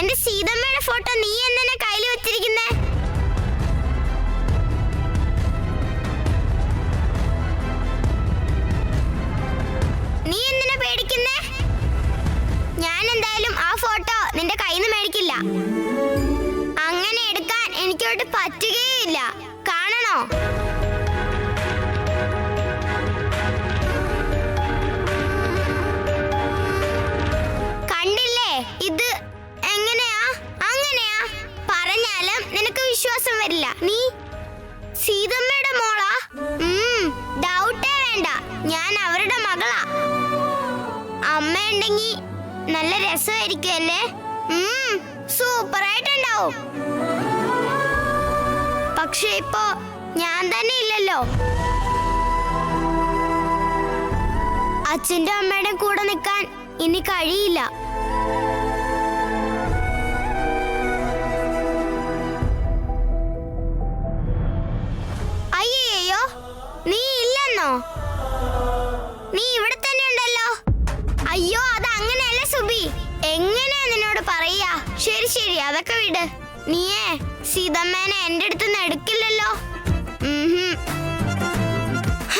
എന്റെ സീതമ്മയുടെ ഫോട്ടോ നീ എന്തിനാ കയ്യിൽ വെച്ചിരിക്കുന്നേ? നീ എന്തിനാ പേടിക്കുന്നേ? ഞാൻ എന്തായാലും ആ ഫോട്ടോ നിന്റെ കയ്യിൽ നിന്ന് മേടിക്കില്ല. അങ്ങനെ എടുക്കാൻ എനിക്കോട്ട് പറ്റുകയില്ല. കാണണോ? കണ്ടില്ലേ? ഇത് എങ്ങനെയാ? അങ്ങനെയാ പറഞ്ഞാലും നിനക്ക് വിശ്വാസം വരില്ല. നീ സീതമ്മയുടെ മോളാ? ഡൗട്ടേ വേണ്ട, ഞാൻ അവരുടെ മകളാ. അമ്മ ഉണ്ടെങ്കി നല്ല രസമായിരിക്കുമല്ലേ? സൂപ്പർ ആയിട്ടുണ്ടാവും. പക്ഷെ ഇപ്പോ ഞാൻ തന്നെ ഇല്ലല്ലോ. അച്ഛന്റെ അമ്മയുടെ കൂടെ നിൽക്കാൻ ഇനി കഴിയില്ല. അയ്യോ, നീ ഇല്ലെന്നോ? നീ ഇവിടെ തന്നെ ഉണ്ടല്ലോ. അയ്യോ, അത് അങ്ങനെയല്ല സുബി. എങ്ങനെയാ നിന്നോട് പറയാ? ശരി ശരി, അതൊക്കെ വിട്. നീയേ സീതമ്മേനെ എന്റെ അടുത്ത് എടുക്കില്ലല്ലോ.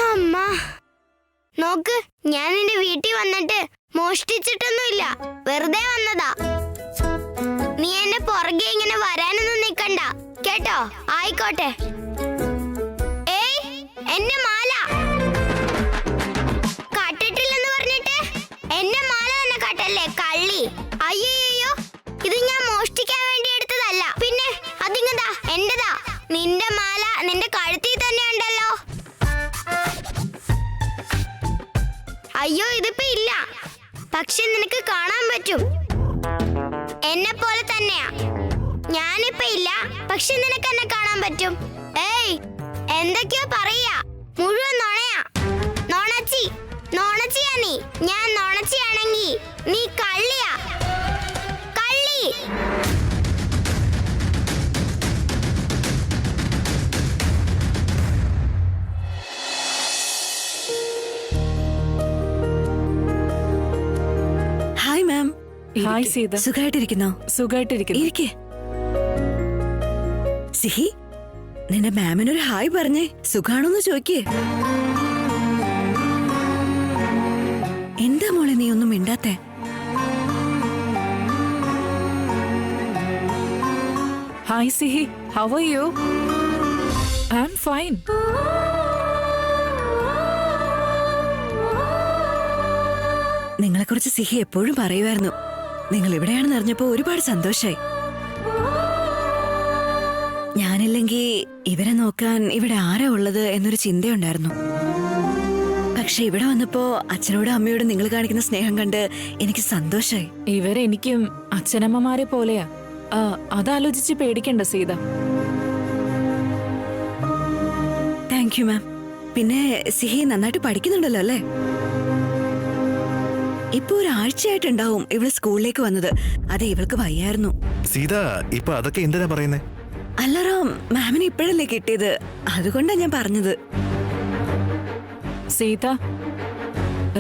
അമ്മ നോക്ക്, ഞാൻ നിന്റെ വീട്ടിൽ വന്നിട്ട് മോഷ്ടിച്ചിട്ടൊന്നുമില്ല, വെറുതെ വന്നതാ. നീ എന്നെ പുറകെ ഇങ്ങനെ വരാനൊന്നും നിക്കണ്ട കേട്ടോ? ആയിക്കോട്ടെ. ഏയ്, എന്റെ മാല കട്ടിട്ടില്ലെന്ന് പറഞ്ഞിട്ട് എന്റെ മാല തന്നെ കട്ടല്ലേ കള്ളി. അയ്യോ, ഇത് ഞാൻ മോഷ്ടിക്കാൻ വേണ്ടി എടുത്തതല്ല. പിന്നെ അതിങ്ങതാ എന്റെതാ. നിന്റെ മാല നിന്റെ കഴുത്തിൽ തന്നെ ഉണ്ടല്ലോ. അയ്യോ, ഇതിപ്പോ ഇല്ല. പക്ഷെ നിനക്ക് കാണാൻ പറ്റും. എന്നെ പോലെ തന്നെയാ. ഞാനിപ്പോ ഇല്ല, പക്ഷെ നിനക്ക് എന്നെ കാണാൻ പറ്റും. ഏയ്, എന്തൊക്കെയോ പറയാ, മുഴുവൻ നുണയാ. നോണച്ചിയാ നീ. ഞാൻ നോണച്ചിയാണെങ്കി നീ കള്ളിയാ, കള്ളി. Hi ma'am. ഹായ് സീത. സുഖമായിട്ടിരിക്കുന്നോ? സുഖമായിട്ടിരിക്കുന്നു. ഇരിക്കേ. സിഹി, നിന്റെ മാമിനൊരു ഹായ് പറഞ്ഞേ. സുഖാണോന്ന് ചോദിക്കേ. എന്താ മോളെ നീ ഒന്നും മിണ്ടാത്തെ? Hi Sihi, how are you? I am fine. നിങ്ങളെക്കുറിച്ച് സിഹി എപ്പോഴും പറയുമായിരുന്നു. നിങ്ങൾ ഇവിടെയാണെന്ന് അറിഞ്ഞപ്പോ ഒരുപാട് സന്തോഷായി. ഞാനില്ലെങ്കിൽ ഇവരെ നോക്കാൻ ഇവിടെ ആരാ ഉള്ളത് എന്നൊരു ചിന്തയുണ്ടായിരുന്നു. പക്ഷെ ഇവിടെ വന്നപ്പോ അച്ഛനോടും അമ്മയോടും നിങ്ങൾ കാണിക്കുന്ന സ്നേഹം കണ്ട് എനിക്ക് സന്തോഷായി. ഇവരെനിക്കും അച്ഛനമ്മമാരെ പോലെയാ. അതാലോചിച്ച് പേടിക്കണ്ട സീത. Thank you ma'am. പിന്നെ സിഹി നന്നായിട്ട് പഠിക്കുന്നുണ്ടല്ലോ അല്ലേ? ഇപ്പൊ ഒരാഴ്ചയായിട്ടുണ്ടാവും ഇവള് സ്കൂളിലേക്ക് വന്നത്. അതെ, ഇവൾക്ക് വയ്യായിരുന്നു. സീത, ഇപ്പൊ അതൊക്കെ എന്തിനാ പറയുന്നേ? അല്ല റാം, മാമിന് ഇപ്പോഴല്ലേ കിട്ടിയത്, അതുകൊണ്ടാ ഞാൻ പറഞ്ഞത്. സീത,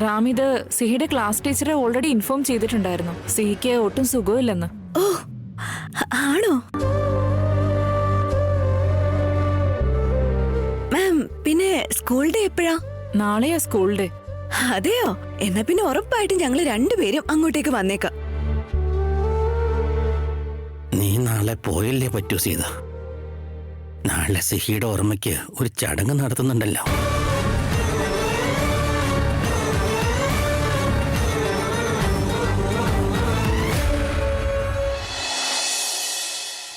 റാം ഇത് സിഹിയുടെ ക്ലാസ് ടീച്ചറെ ഓൾറെഡി ഇൻഫോം ചെയ്തിട്ടുണ്ടായിരുന്നു. സിഹിക്ക് ഒട്ടും സുഖമില്ലെന്ന്. ഓ, ആണോ മാം? പിന്നെ സ്കൂൾ ഡേ എപ്പോഴാ? നാളെയാ സ്കൂൾ ഡേ. അതെയോ? എന്നാ പിന്നെ ഉറപ്പായിട്ടും ഞങ്ങള് രണ്ടുപേരും അങ്ങോട്ടേക്ക് വന്നേക്കാം. നീ നാളെ പോയല്ലേ പറ്റൂ സീത. നാളെ സിഹിയുടെ ഓർമ്മയ്ക്ക് ഒരു ചടങ്ങ് നടത്തുന്നുണ്ടല്ലോ.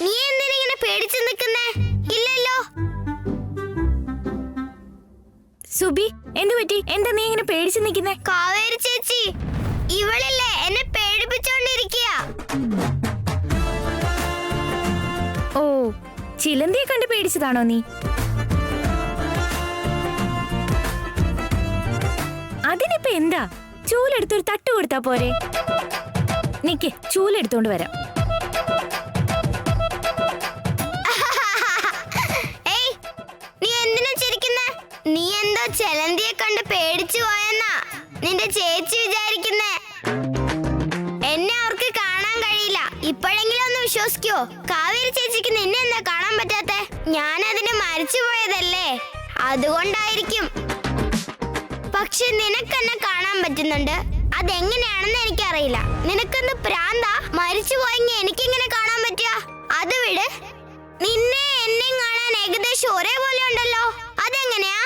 നീ എന്തിനിങ്ങനെ പേടിച്ചു നിൽക്കുന്നേ? ഇല്ലല്ലോ. സുബി, എന്തു പറ്റി? എന്താ നീ ഇങ്ങനെ പേടിച്ചു നിൽക്കുന്നേ? കാവേരി ചേച്ചി, ഇവളില്ലേ എന്നെ പേടിപ്പിച്ചോണ്ടിരിക്കുക. ഓ, ചിലന്തിയെ കണ്ട് പേടിച്ചതാണോ നീ? അതിനിപ്പോ എന്താ? ചൂലെടുത്തൊരു തട്ട് കൊടുത്താ പോരെ? നിക്ക്, ചൂലെടുത്തോണ്ട് വരാം. നീ എന്തോ ചെലന്തിയെ കണ്ട് പേടിച്ചു പോയെന്നാ നിന്റെ ചേച്ചി വിചാരിക്കുന്നേ. എന്നെ അവർക്ക് കാണാൻ കഴിയില്ല. ഇപ്പോഴെങ്കിലും വിശ്വസിക്കോ? കാവേരി ചേച്ചിക്ക് നിന്നെ എന്താ കാണാൻ പറ്റാത്തെ? ഞാൻ അതിന് മരിച്ചു പോയതല്ലേ, അതുകൊണ്ടായിരിക്കും. പക്ഷെ നിനക്ക് എന്നെ കാണാൻ പറ്റുന്നുണ്ട്. അതെങ്ങനെയാണെന്ന് എനിക്കറിയില്ല. നിനക്കെന്ത് പ്രാന്ത? മരിച്ചു പോയെങ്കിൽ എനിക്കിങ്ങനെ കാണാൻ പറ്റുക? അത് വിട്. നിന്നെ എന്നെയും കാണാൻ ഏകദേശം ഒരേപോലെ ഉണ്ടല്ലോ, അതെങ്ങനെയാ?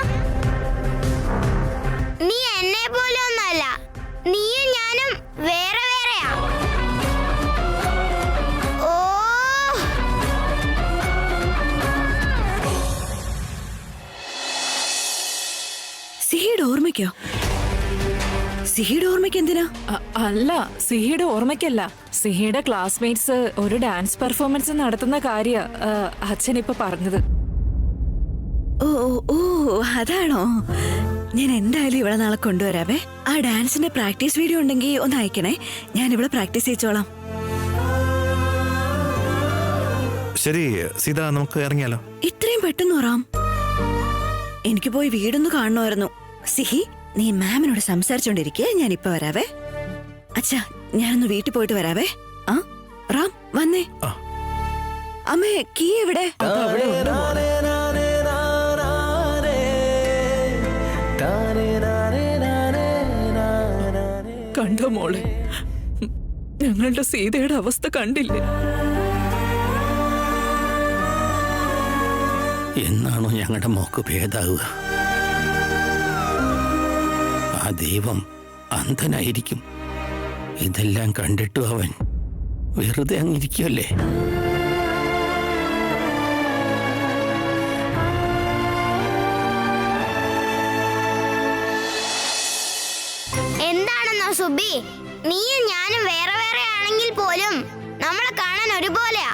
നീ എന്നെ പോലെ ഒന്നല്ല, നീയും ഞാനും വേറെ വേറെയാ. ഓ, സിഹിയുടെ ഓർമ്മയ്ക്കോ? സിഹിയുടെ ഓർമ്മയ്ക്ക് എന്തിനാ? അല്ല, സിഹിയുടെ ഓർമ്മയ്ക്കല്ല. സിഹിയുടെ ക്ലാസ്മേറ്റ്സ് ഒരു ഡാൻസ് പെർഫോമൻസ് നടത്തുന്ന കാര്യ അച്ഛൻ ഇപ്പൊ പറഞ്ഞത്. ഓ ഓ ഓ, അതാണോ? ഞാൻ എന്തായാലും ഇവിടെ നാളെ കൊണ്ടുവരാവേ. ആ ഡാൻസിന്റെ പ്രാക്ടീസ് വീഡിയോ ഉണ്ടെങ്കിൽ ഒന്ന് അയക്കണേ. ഞാൻ ഇവിടെ പ്രാക്ടീസ് ചെയ്യിച്ചോളാം. ശരി സീത, നമുക്ക് ഇറങ്ങിയാലോ? ഇത്രയും പെട്ടെന്ന് റാം? എനിക്ക് പോയി വീടൊന്ന് കാണണമായിരുന്നു. സിഹി, നീ മാമിനോട് സംസാരിച്ചോണ്ടിരിക്കെ, ഞാൻ ഇപ്പൊ വരാവേ. അച്ഛാ, ഞാനൊന്ന് വീട്ടിൽ പോയിട്ട് വരാവേ. ആ റാം വന്നേ. ആ. അമ്മേ, കീ എവിടെ? കണ്ടോ മോളെ, ഞങ്ങളുടെ സീതയുടെ അവസ്ഥ കണ്ടില്ലേ? എന്നാണോ ഞങ്ങളുടെ മോക്ക് ഭേദാവുക? ആ ദൈവം അന്ധനായിരിക്കും. ഇതെല്ലാം കണ്ടിട്ടും അവൻ വെറുതെ അങ്ങിരിക്കുമല്ലേ? എന്താണെന്നോ സുബി, നീയും ഞാനും വേറെ വേറെ ആണെങ്കിൽ പോലും നമ്മളെ കാണാൻ ഒരുപോലെയാ.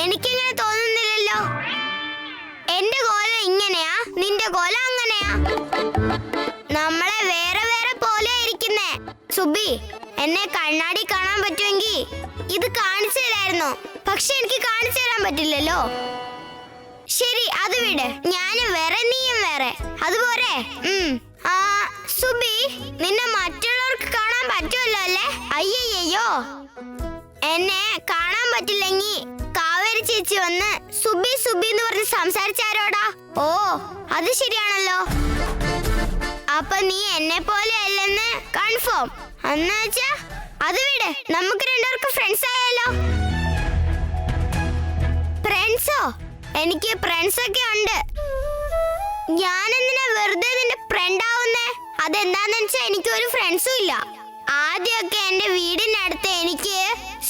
എനിക്കിങ്ങനെ തോന്നുന്നില്ലല്ലോ. എന്റെ കോലം ഇങ്ങനെയാ, നിന്റെ കോലം അങ്ങനെയാ. നമ്മളെ വേറെ വേറെ പോലെ ഇരിക്കുന്നേ. സുബി, എന്നെ കണ്ണാടി കാണാൻ പറ്റുമെങ്കിൽ ഇത് കാണിച്ചു തരായിരുന്നു. പക്ഷെ എനിക്ക് കാണിച്ചു തരാൻ പറ്റില്ലല്ലോ. ശരി, അത് വിട്. ഞാനും വേറെ, നീയും വേറെ, അതുപോലെ. ആ സുബി, നിന്നെ മറ്റുള്ളവർക്ക് കാണാൻ പറ്റുമല്ലോ അല്ലേ? അയ്യയ്യോ, എന്നെ കാണാൻ പറ്റില്ലെങ്കിൽ കാവേരി ചേച്ചി വന്ന് സുബി സുബി എന്ന് പറഞ്ഞ് സംസാരിച്ചാരോടാ? ഓ, അത് ശരിയാണല്ലോ. അപ്പൊ നീ എന്നെ പോലെ അല്ലെന്ന് കൺഫേം. എന്നുവെച്ചാ അത് വിട്, നമുക്ക് രണ്ടുപേർക്ക് ഫ്രണ്ട്സ് ആയാലോ. ഫ്രണ്ട്സോ? എനിക്ക് ഫ്രണ്ട്സ് ഒക്കെ ഉണ്ട്. ഞാനെന്തിനാ വെറുതെ നിന്റെ ഫ്രണ്ട് ആവുന്നേ? അതെന്താന്ന് വെച്ചാ എനിക്ക് ഒരു ഫ്രണ്ട്സും ഇല്ല. ആദ്യമൊക്കെ എന്റെ വീടിനടുത്ത് എനിക്ക്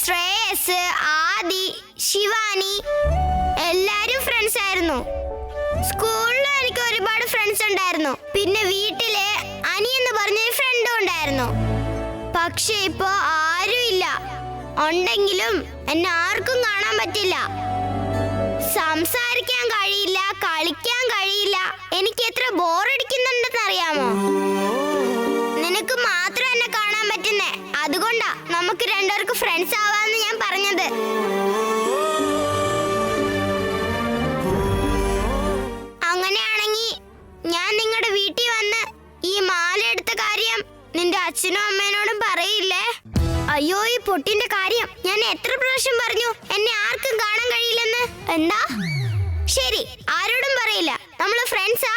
ശ്രേയസ്, ആദി, ശിവാനി എല്ലാരും ഫ്രണ്ട്സ് ആയിരുന്നു. സ്കൂളിലും എനിക്ക് ഒരുപാട് ഫ്രണ്ട്സ് ഉണ്ടായിരുന്നു. പിന്നെ വീട്ടിലെ അനി എന്ന് പറഞ്ഞൊരു ഫ്രണ്ടും ഉണ്ടായിരുന്നു. പക്ഷെ ഇപ്പോ ആരും ഇല്ല. ഉണ്ടെങ്കിലും എന്നെ ആർക്കും കാണാൻ പറ്റില്ല. സംസാരിക്കാൻ കഴിയില്ല, കളിക്കാൻ കഴിയില്ല. എനിക്ക് എത്ര ബോറടിക്കുന്നുണ്ടെന്ന് അറിയാമോ? നിനക്ക് മാത്രം എന്നെ കാണാൻ പറ്റുന്നേ. അതുകൊണ്ടാ നമുക്ക് രണ്ടുപേർക്ക് ഫ്രണ്ട്സ് ആവാന്ന് ഞാൻ പറഞ്ഞത്. അങ്ങനെയാണെങ്കിൽ ഞാൻ നിങ്ങളുടെ വീട്ടിൽ വന്ന് ഈ മാല എടുത്ത കാര്യം നിന്റെ അച്ഛനും അമ്മേനോടും പറയില്ലേ? അയ്യോ, ഈ പൊട്ടിന്റെ കാര്യം ഞാൻ എത്ര പ്രാവശ്യം പറഞ്ഞു എന്നെ ആർക്കും കാണാൻ കഴിയില്ലെന്ന്. എന്താ? ശരി, ആരോടും പറയില്ല. നമ്മള് ഫ്രണ്ട്സാ.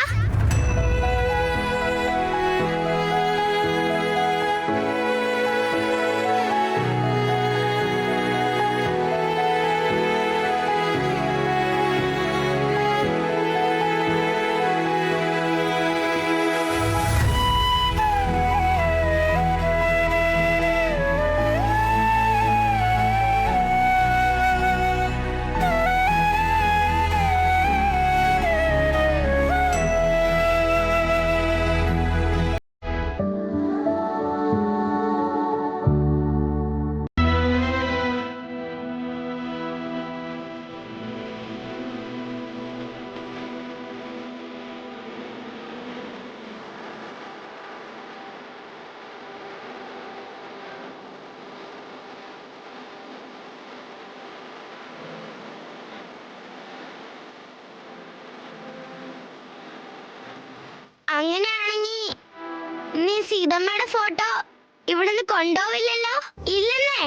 അങ്ങനെയാണെങ്കിൽ നീ സീതമ്മയുടെ ഫോട്ടോ ഇവിടുന്ന് കൊണ്ടുപോവില്ലല്ലോ? ഇല്ലെന്നേ.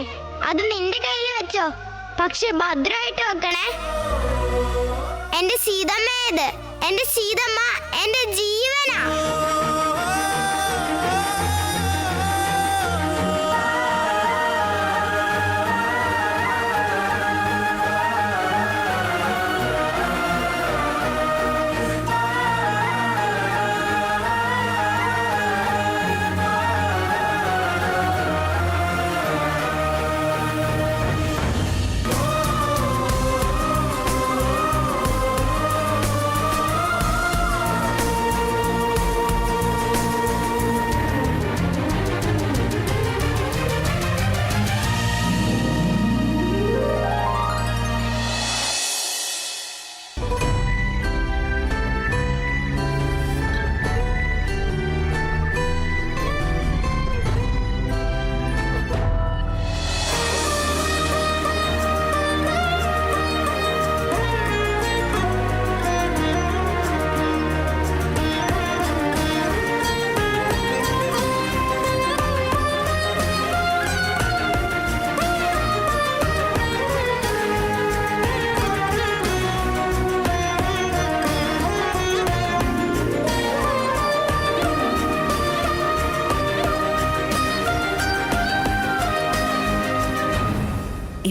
അത് നിന്റെ കയ്യിൽ വെച്ചോ, പക്ഷെ ഭദ്രമായിട്ട് വെക്കണേ. എന്റെ സീതമ്മേത്, എന്റെ സീതമ്മ എന്റെ ജീവനാ.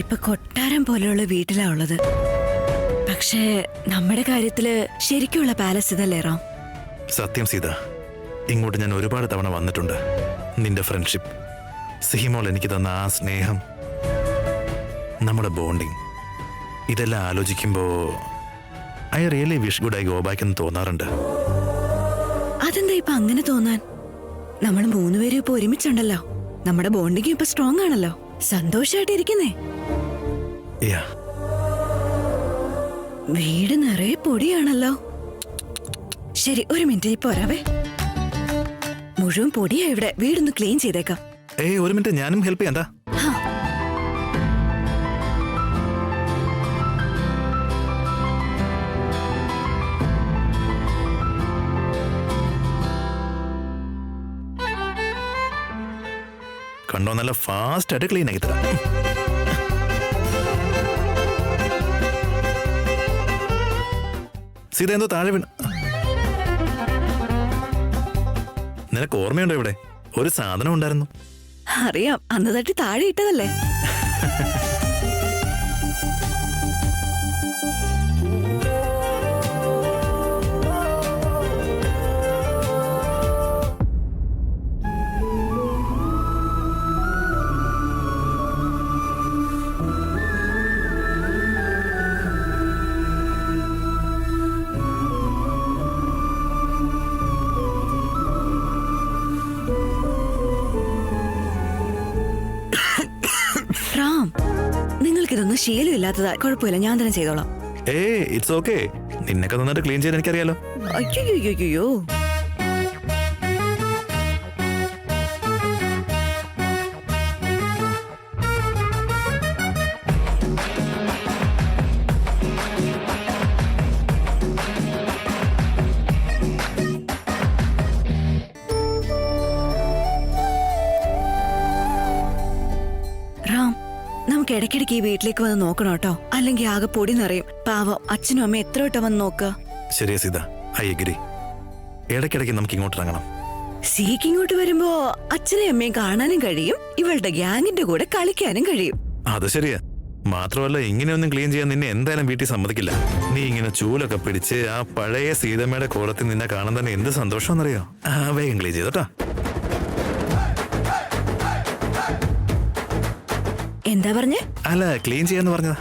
ഇപ്പൊ കൊട്ടാരം പോലെയുള്ള വീട്ടിലാ ഉള്ളത്. പക്ഷേ നമ്മുടെ കാര്യത്തില് ശരിക്കുള്ള പാലസ് ഇതല്ലേ റാം? സത്യം സീത, ഇങ്ങോട്ട് ഞാൻ ഒരുപാട് തവണ വന്നിട്ടുണ്ട്. നിന്റെ ഫ്രണ്ട്ഷിപ്പ്, സിഹിമോൾ എനിക്ക് തന്ന ആ സ്നേഹം, നമ്മുടെ ബോണ്ടിങ്, ഇതെല്ലാം ആലോചിക്കുമ്പോ I really wish good I go back എന്ന് തോന്നാറുണ്ട്. അതെന്താ ഇപ്പൊ അങ്ങനെ തോന്നാൻ? നമ്മൾ മൂന്നുപേരും ഇപ്പൊ ഒരുമിച്ചുണ്ടല്ലോ. നമ്മുടെ ബോണ്ടിങ് ഇപ്പൊ സ്ട്രോങ് ആണല്ലോ. സന്തോഷായിട്ടിരിക്കുന്നേ. യാ, വീട് നിറയെ പൊടിയാണല്ലോ. ശരി, ഒരു മിനിറ്റ് ഇപ്പൊ വരാവേ. മുഴുവൻ പൊടിയാ ഇവിടെ. വീടൊന്ന് ക്ലീൻ ചെയ്തേക്കാം. ഒരു മിനിറ്റ്, ഞാനും ഹെൽപ്പ് ചെയ്യാം. കണ്ടോ, നല്ല ഫാസ്റ്റ് ആയിട്ട് ക്ലീൻ ആക്കി തരാം. സീത എന്തോ താഴെ വീണ്. നിനക്ക് ഓർമ്മയുണ്ടോ ഇവിടെ ഒരു സാധനം ഉണ്ടായിരുന്നു? അറിയാം, അന്ന് തട്ടി താഴെ ഇട്ടതല്ലേ. റാം, നിങ്ങൾക്കിതൊന്നും ശീലമില്ലാത്തതാ. കുഴപ്പമില്ല, ഞാൻ തന്നെ ചെയ്തോളാം. It's okay. നിന്നൊക്കെ നന്നായിട്ട് ക്ലീൻ ചെയ്യാൻ എനിക്കറിയാലോ. അയ്യോ, റാം, നമുക്ക് ഇടയ്ക്കിടയ്ക്ക് ഈ വീട്ടിലേക്ക് വന്ന് നോക്കണം കേട്ടോ. അല്ലെങ്കിൽ ആകെ പൊടി നിറയും. പാവം അച്ഛനും അമ്മ എത്ര വട്ടം വന്ന് നോക്ക. ശരിയാ സീത, ഐ അഗ്രി. ഇടയ്ക്കിടയ്ക്ക് നമുക്ക് ഇങ്ങോട്ട് ഇറങ്ങണം. സീക്ക് ഇങ്ങോട്ട് വരുമ്പോ അച്ഛനെയും അമ്മയും കാണാനും കഴിയും, ഇവളുടെ ഗ്യാങ്ങിന്റെ കൂടെ കളിക്കാനും കഴിയും. അത് ശരിയാ. മാത്രമല്ല, ഇങ്ങനെയൊന്നും ക്ലീൻ ചെയ്യാൻ നിന്നെ എന്തായാലും വീട്ടിൽ സമ്മതിക്കില്ല. നീ ഇങ്ങനെ ചൂലൊക്കെ പിടിച്ച് ആ പഴയ സീതമ്മയുടെ കോലത്തിൽ നിന്നെ കാണാൻ തന്നെ എന്ത് സന്തോഷമെന്നറിയോ. വേഗം ക്ലീൻ ചെയ്തോട്ടാ. എന്താ പറഞ്ഞേ? അല്ല, ക്ലീൻ ചെയ്യാന്ന് പറഞ്ഞതാ.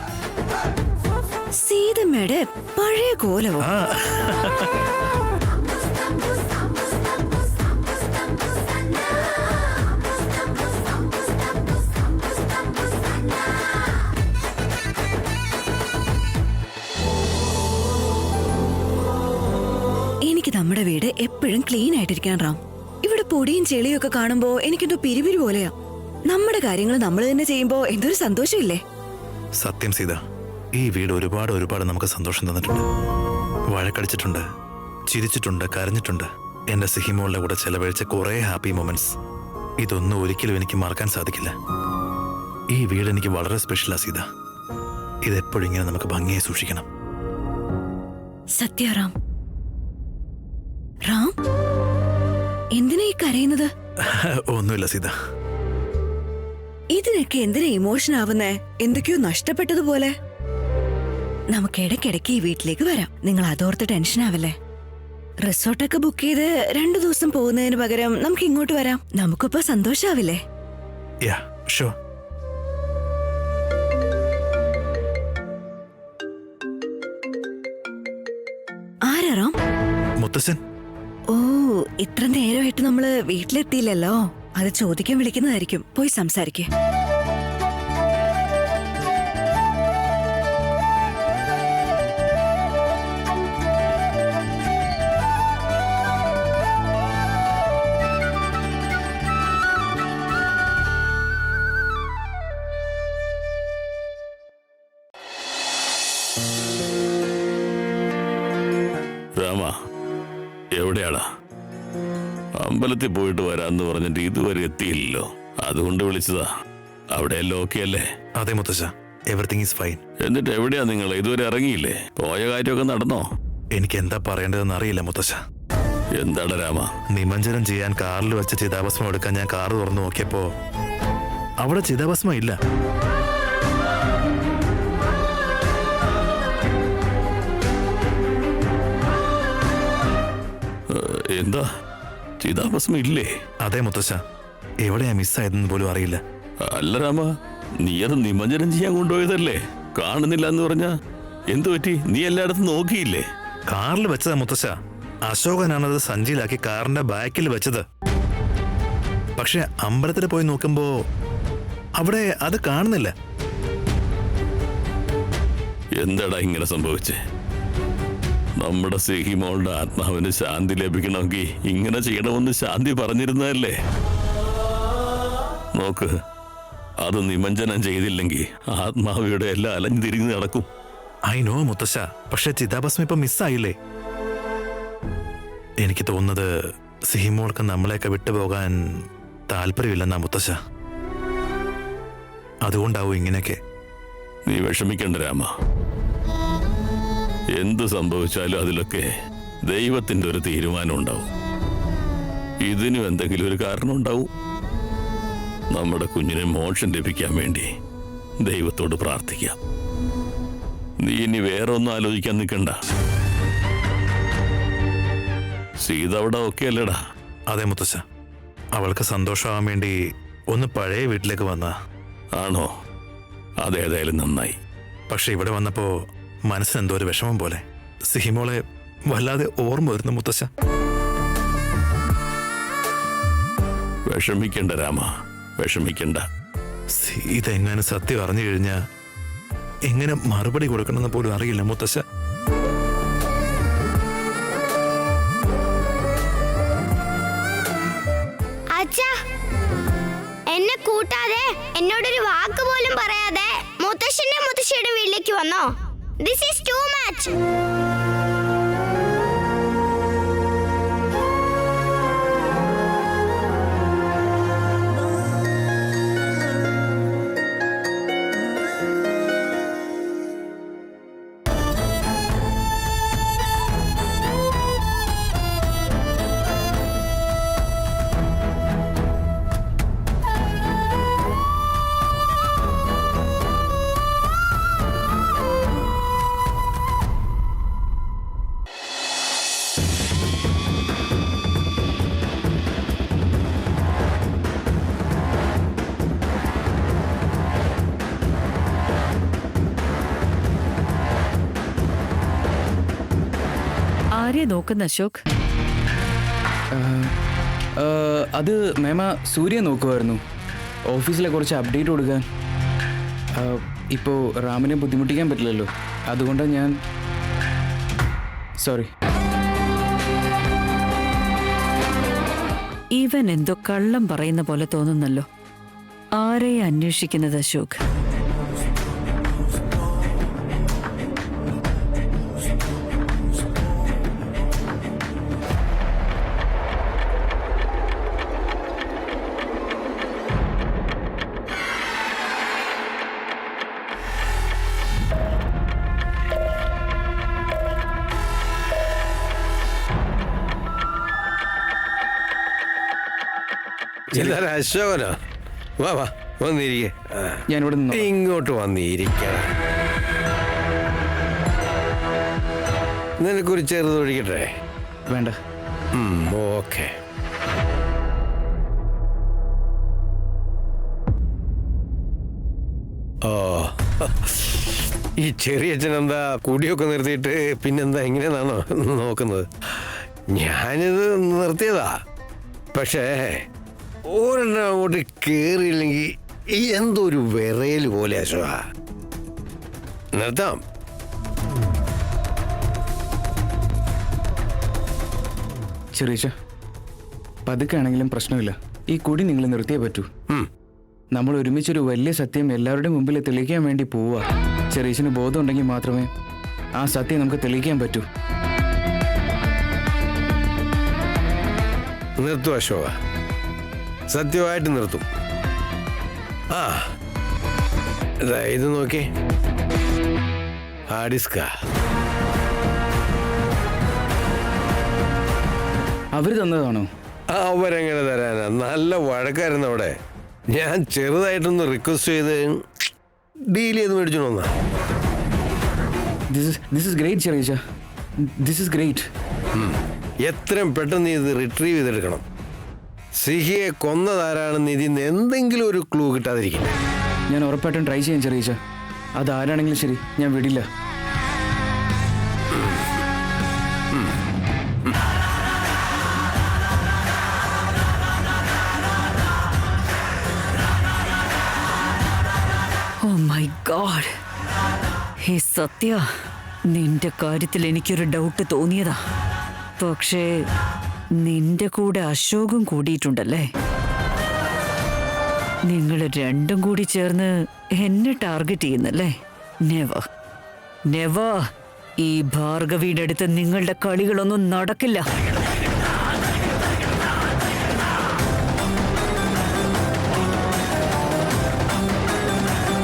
സീതമ്മയുടെ പഴയ കോലവോ? എനിക്ക് നമ്മുടെ വീട് എപ്പോഴും ക്ലീൻ ആയിട്ടിരിക്കാൻ റാം. ഇവിടെ പൊടിയും ചെളിയും ഒക്കെ കാണുമ്പോ എനിക്കെന്തോ പിരിപിരി പോലെയാ. നമ്മുടെ കാര്യങ്ങൾ നമ്മൾ തന്നെ ചെയ്യുമ്പോ എന്തൊരു സന്തോഷമില്ലേ? സത്യം സീത, ഈ വീട് ഒരുപാട് നമുക്ക് സന്തോഷം തന്നിട്ടുണ്ട്. വഴക്കടിച്ചിട്ടുണ്ട്, ചിരിച്ചിട്ടുണ്ട്, കരഞ്ഞിട്ടുണ്ട്. എന്റെ സിഹിമോളുടെ കൂടെ ചെലവഴിച്ച കുറെ ഹാപ്പി മൊമെന്റ്സ്. ഇതൊന്നും ഒരിക്കലും എനിക്ക് മറക്കാൻ സാധിക്കില്ല. ഈ വീട് എനിക്ക് വളരെ സ്പെഷ്യലാ സീത. ഇതെപ്പോഴും ഇങ്ങനെ നമുക്ക് ഭംഗിയായി സൂക്ഷിക്കണം. സത്യ റാം. റാം, എന്തിനാ ഈ കരയുന്നത്? ഒന്നുമില്ല സീത. ഇതിനൊക്കെ എന്തിനാ ഇമോഷൻ ആവുന്നേ? എന്തൊക്കെയോ നഷ്ടപ്പെട്ടതുപോലെ. നമുക്ക് ഇടയ്ക്കിടയ്ക്ക് ഈ വീട്ടിലേക്ക് വരാം. നിങ്ങൾ അതോർത്ത് ടെൻഷൻ ആവല്ലേ. റിസോർട്ടൊക്കെ ബുക്ക് ചെയ്ത് 2 ദിവസം പോകുന്നതിന് പകരം നമുക്ക് ഇങ്ങോട്ട് വരാം. നമുക്കിപ്പോ സന്തോഷാവില്ലേ? Yeah sure. ആരാ റാം? മുത്തശ്ശൻ. ഓ, ഇത്ര നേരമായിട്ട് നമ്മള് വീട്ടിലെത്തിയില്ലല്ലോ. അത് ചോദിക്കാൻ വിളിക്കുന്നതായിരിക്കും. പോയി സംസാരിക്കേ. രാമ, എവിടെയാടാ? അമ്പലത്തിൽ പോയിട്ട് വരാന്ന് പറഞ്ഞിട്ട് ഇതുവരെ എത്തിയില്ലല്ലോ. അതുകൊണ്ട് വിളിച്ചതാ. അവിടെയെല്ലാം ഓക്കെ അല്ലേ? അതെ മുത്തശ്ശ, എവറിത്തിങ് ഈസ് ഫൈൻ. എന്നിട്ട് എവിടെയാ നിങ്ങൾ? ഇതുവരെ ഇറങ്ങിയില്ലേ? പോയ കാര്യമൊക്കെ നടന്നോ? എനിക്ക് എന്താ പറയേണ്ടതെന്ന് അറിയില്ല മുത്തശ്ശ. എന്താടാ രാമ? നിമഞ്ജനം ചെയ്യാൻ കാറിൽ വെച്ച ചിതാഭസ്മം എടുക്കാൻ ഞാൻ കാറ് തുറന്നു നോക്കിയപ്പോ അവിടെ ചിതാഭസ്മം ഇല്ല. എന്താ, ചിതാഭസ്മം ഇല്ലേ? അതെ മുത്തശ്ശ, എവിടെയാ മിസ്സായതെന്ന് പോലും അറിയില്ല. അല്ല രാമ, നീ അത് നിമഞ്ജനം ചെയ്യാൻ കൊണ്ടുപോയതല്ലേ? കാണുന്നില്ല എന്ന് പറഞ്ഞാ എന്തു പറ്റി? നീ എല്ലായിടത്തും നോക്കിയില്ലേ? കാറിൽ വെച്ചതാ മുത്തശ്ശ. അശോകനാണത് സഞ്ചിയിലാക്കി കാറിന്റെ ബാക്കിൽ വെച്ചത്. പക്ഷെ അമ്പലത്തിൽ പോയി നോക്കുമ്പോ അവിടെ അത് കാണുന്നില്ല. എന്താടാ ഇങ്ങനെ സംഭവിച്ചേ? നമ്മുടെ സിഹിമോളുടെ ആത്മാവിന് ശാന്തി ലഭിക്കണമെങ്കിൽ ഇങ്ങനെ ചെയ്യണമെന്ന് ശാന്തി പറഞ്ഞിരുന്നതല്ലേ? നോക്ക്, അത് നിമഞ്ജനം ചെയ്തില്ലെങ്കിൽ ആത്മാവിയുടെ എല്ലാം അലഞ്ഞു തിരിഞ്ഞ് നടക്കും. ഐ നോ മുത്തശ്ശ, പക്ഷെ ചിതാഭസ്മം ഇപ്പൊ മിസ്സായില്ലേ? എനിക്ക് തോന്നുന്നത് സിഹിമോൾക്ക് നമ്മളെയൊക്കെ വിട്ടുപോകാൻ താല്പര്യമില്ലെന്നാ മുത്തശ്ശ. അതുകൊണ്ടാവും ഇങ്ങനെയൊക്കെ. നീ വിഷമിക്കണ്ട രാമ. എന്ത് സംഭവിച്ചാലും അതിലൊക്കെ ദൈവത്തിന്റെ ഒരു തീരുമാനം ഉണ്ടാവും. ഇതിനും എന്തെങ്കിലും ഒരു കാരണം ഉണ്ടാവും. നമ്മുടെ കുഞ്ഞിനെ മോക്ഷം ലഭിക്കാൻ വേണ്ടി ദൈവത്തോട് പ്രാർത്ഥിക്കാം. നീ ഇനി വേറെ ഒന്നും ആലോചിക്കാൻ നിൽക്കണ്ട. സീത അവിടെ ഓക്കെ അല്ലേടാ? അതെ മുത്തശ്ശ, അവൾക്ക് സന്തോഷമാവാൻ വേണ്ടി ഒന്ന് പഴയ വീട്ടിലേക്ക് വന്നാ. ആണോ? അതേതായാലും നന്നായി. പക്ഷെ ഇവിടെ വന്നപ്പോ മനസ്സിന് എന്തോ ഒരു വിഷമം പോലെ. സിഹിമോളെ വല്ലാതെ ഓർമ്മ വരുന്നു മുത്തശ്ശ. വിഷമിക്കണ്ട രാമ, വിഷമിക്കണ്ട. സീത എങ്ങനെ സത്യം അറിഞ്ഞു കഴിഞ്ഞാ എങ്ങനെ മറുപടി കൊടുക്കണമെന്ന് പോലും അറിയില്ല മുത്തശ്ശ. അച്ഛാ, എന്നെ കൂട്ടാതെ എന്നോടൊരു വാക്ക് പോലും പറയാതെ മുത്തശ്ശന്റെ മുത്തശ്ശിയുടെ വീട്ടിലേക്ക് വന്നോ? This is too much. ആരെ നോക്കുന്ന അശോക്? അത് മേമ സൂര്യ നോക്കുമായിരുന്നു. ഓഫീസിലെ കുറച്ച് അപ്ഡേറ്റ് കൊടുക്കാൻ. ഇപ്പോൾ റാമിനെ ബുദ്ധിമുട്ടിക്കാൻ പറ്റില്ലല്ലോ, അതുകൊണ്ടാണ് ഞാൻ. സോറി. ഇവൻ എന്തോ കള്ളം പറയുന്ന പോലെ തോന്നുന്നല്ലോ. ആരെ അന്വേഷിക്കുന്നത് അശോക്? ഇതാരാ അശോകനോ? വാ വാ വന്നിരിക്കേ. ഞാനിവിടെ നിന്നോ. ഇങ്ങോട്ട് വന്നിരിക്കണം. നിനക്കൊരു ചെറുത് ഒഴിക്കട്ടെ? വേണ്ട. ഓക്കെ. ഓ, ഈ ചെറിയച്ഛനെന്താ കുടിയൊക്കെ നിർത്തിയിട്ട് പിന്നെന്താ ഇങ്ങനെയാണോ നോക്കുന്നത്? ഞാനിത് നിർത്തിയതാ. പക്ഷേ ഒരെണ്ണം അങ്ങോട്ട് കേറിയില്ലെങ്കിൽ എന്തോ ഒരു വിറയൽ പോലെ അശോക. നിർത്താം. ചെറിയ പതുക്കെ ആണെങ്കിലും പ്രശ്നമില്ല. ഈ കുടി നിങ്ങൾ നിർത്തിയേ പറ്റൂ. നമ്മൾ ഒരുമിച്ചൊരു വലിയ സത്യം എല്ലാവരുടെയും മുമ്പിൽ തെളിയിക്കാൻ വേണ്ടി പോവുക. ചെറിയച്ഛന് ബോധം ഉണ്ടെങ്കിൽ മാത്രമേ ആ സത്യം നമുക്ക് തെളിയിക്കാൻ പറ്റൂ. നിർത്തും അശോക, സത്യമായിട്ട് നിർത്തും. ആ ഇത് നോക്കി, ഹാർഡ് ഡിസ്കാ. അവർ തന്നതാണോ? അവരെങ്ങനെ തരാനാ? നല്ല വഴക്കായിരുന്നു അവിടെ. ഞാൻ ചെറുതായിട്ടൊന്ന് റിക്വസ്റ്റ് ചെയ്ത് ഡീൽ ചെയ്ത് മേടിച്ചു വന്നാ. ദിസ് ഇസ് ഗ്രേറ്റ് ചെറിയ, ദിസ് ഇസ് ഗ്രേറ്റ്. എത്രയും പെട്ടെന്ന് ഇത് റിട്രീവ് ചെയ്തെടുക്കണം. സിഹിയെ കൊന്നതാരാണെന്ന് ഇതിന്ന് എന്തെങ്കിലും ഒരു ക്ലൂ കിട്ടാതിരിക്കും. ഞാൻ ഉറപ്പായിട്ടും ട്രൈ ചെയ്യാൻ ചെറിയ. അതാരാണെങ്കിലും ശരി, ഞാൻ വിടില്ല. ഓ മൈ ഗോഡ്, ഹേ സത്യ, നിന്റെ കാര്യത്തിൽ എനിക്കൊരു ഡൗട്ട് തോന്നിയതാ. പക്ഷേ നിന്റെ കൂടെ അശോകും കൂടിയിട്ടുണ്ടല്ലേ? നിങ്ങൾ രണ്ടും കൂടി ചേർന്ന് എന്നെ ടാർഗറ്റ് ചെയ്യുന്നല്ലേ? Never never. ഈ ഭാർഗവിയുടെ അടുത്ത് നിങ്ങളുടെ കളികളൊന്നും നടക്കില്ല.